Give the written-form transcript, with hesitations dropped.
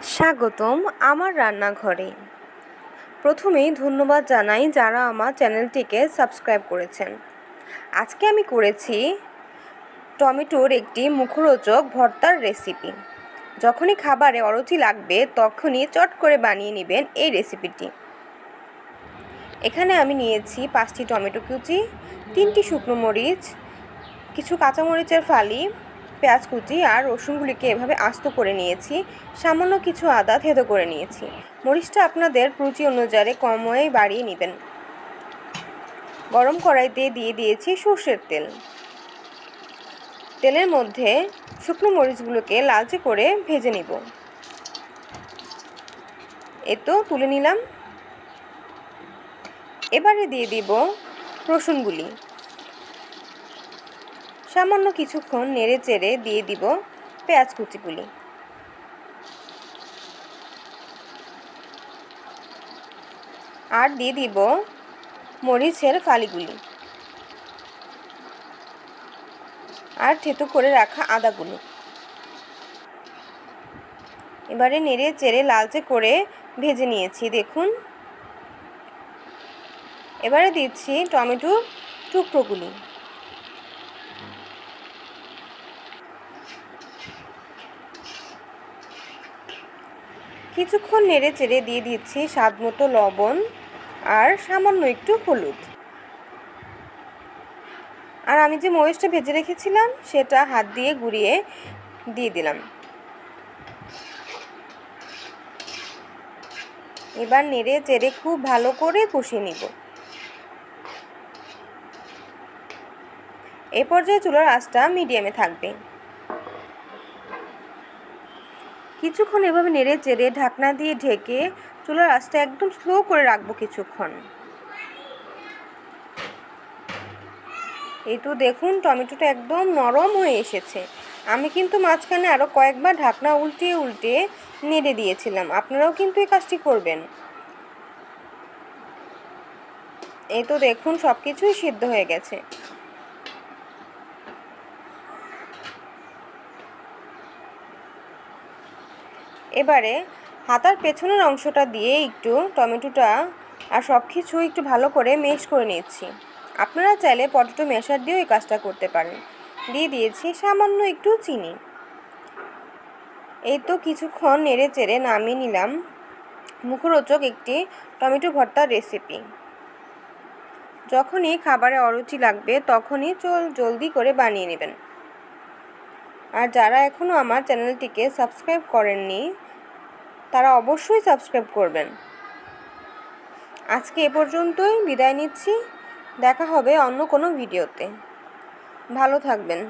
স্বাগতম আমার রান্নাঘরে। প্রথমেই ধন্যবাদ জানাই যারা আমার চ্যানেলটিকে সাবস্ক্রাইব করেছেন। আজকে আমি করেছি টমেটোর একটি মুখরোচক ভর্তার রেসিপি। যখনই খাবারে অরুচি লাগবে তখনই চট করে বানিয়ে নেবেন এই রেসিপিটি। এখানে আমি নিয়েছি 5টি টমেটো কুচি, 3টি শুকনো মরিচ, কিছু কাঁচামরিচের ফালি, পেঁয়াজ কুচি আর রসুনগুলিকে এভাবে আস্ত করে নিয়েছি। সামান্য কিছু আদা থেঁতো করে নিয়েছি। মরিচটা আপনাদের রুচি অনুযায়ী কমিয়ে বাড়িয়ে নেবেন। গরম কড়াইতে দিয়ে দিয়েছি সর্ষের তেল। তেলের মধ্যে শুকনো মরিচগুলোকে লালচে করে ভেজে নেব। তো তুলে নিলাম। এবারে দিয়ে দিব রসুনগুলি। সামান্য কিছুক্ষণ নেড়ে চেড়ে দিয়ে দিব পেঁয়াজ কুচিগুলি। আর দিয়ে দিব মরিচের ফালিগুলি আর থেঁতো করে রাখা আদাগুলো। এবারে নেড়ে চেড়ে লালচে করে ভেজে নিয়েছি, দেখুন। এবারে দিচ্ছি টমেটো টুকরোগুলি। কিছুক্ষণ নেড়ে চেড়ে দিয়ে দিচ্ছি স্বাদ মতো লবণ আর সামান্য একটু হলুদ। আর আমি যে মরিচটা ভেজে রেখেছিলাম সেটা হাত দিয়ে গুঁড়িয়ে দিয়ে দিলাম। এবার নেড়ে চেড়ে খুব ভালো করে কষিয়ে নিব। এই পর্যায়ে চুলার আঁচটা মিডিয়ামে থাকবে। কিছুক্ষণ এভাবে নেড়ে চেড়ে ঢাকনা দিয়ে ঢেকে চুলার আঁচটা একদম স্লো করে রাখবো কিছুক্ষণ। এই তো দেখুন টমেটোটা একদম নরম হয়ে এসেছে। আমি কিন্তু মাঝখানে আরও কয়েকবার ঢাকনা উল্টিয়ে উল্টিয়ে নেড়ে দিয়েছিলাম। আপনারাও কিন্তু এই কাজটি করবেন। এই তো দেখুন সব কিছুই সিদ্ধ হয়ে গেছে। এবারে হাতার পেছনের অংশটা দিয়ে একটু টমেটোটা আর সব কিছু একটু ভালো করে মেশ করে নিচ্ছি। আপনারা চাইলে পটেটো ম্যাশার দিয়েও এই কাজটা করতে পারেন। দিয়ে দিয়েছি সামান্য একটু চিনি। এই তো কিছুক্ষণ নেড়ে চেড়ে নামিয়ে নিলাম মুখরোচক একটি টমেটো ভর্তার রেসিপি। যখনই খাবারে অরুচি লাগবে তখনই জলদি করে বানিয়ে নেবেন। আর যারা এখনও আমার চ্যানেলটিকে সাবস্ক্রাইব করেননি তারা অবশ্যই সাবস্ক্রাইব করবেন। আজকে এ পর্যন্তই বিদায় নিচ্ছি। দেখা হবে অন্য কোনো ভিডিওতে। ভালো থাকবেন।